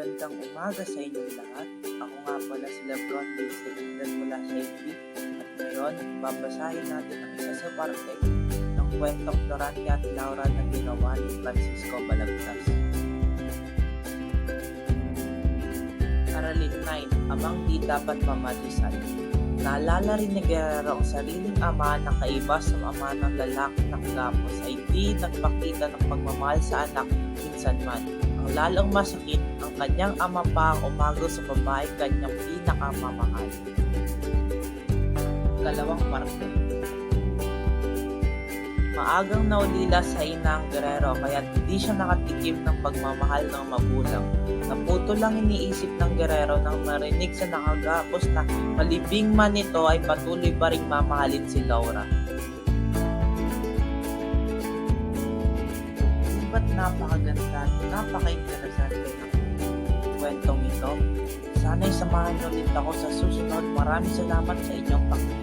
magandang umaga sa inyong lahat. Ako nga pala si Lebron Vincent mula sa FB at ngayon babasahin natin ang isa sa parte ng kwentong Dorante at Laura na ginawa ni Francisco Balagtas. Aralin 9, Amang di dapat mamalisan. Naalala rin ni Guerrero ang sariling ama na kaiba sa ama ng lalaki na kagapos ay di nagpakita ng pagmamahal sa anak minsan man. Ang lalong masakit, ang kanyang ama pa ang umago sa babae kanyang pinakamamahal. Kalawang parte. Maagang naulila sa ina ang Guerrero kaya hindi siya nakatikim ng pagmamahal ng magulang. Naputo lang iniisip ng Guerrero nang marinig sa nakagapos na malibing man ito ay patuloy pa ring mamahalin si Laura. Ba't napakaganda at napaka-interesante ng kwentong ito? Sana'y samahan niyo ulit ako sa susunod. Maraming salamat sa inyong pakikinig.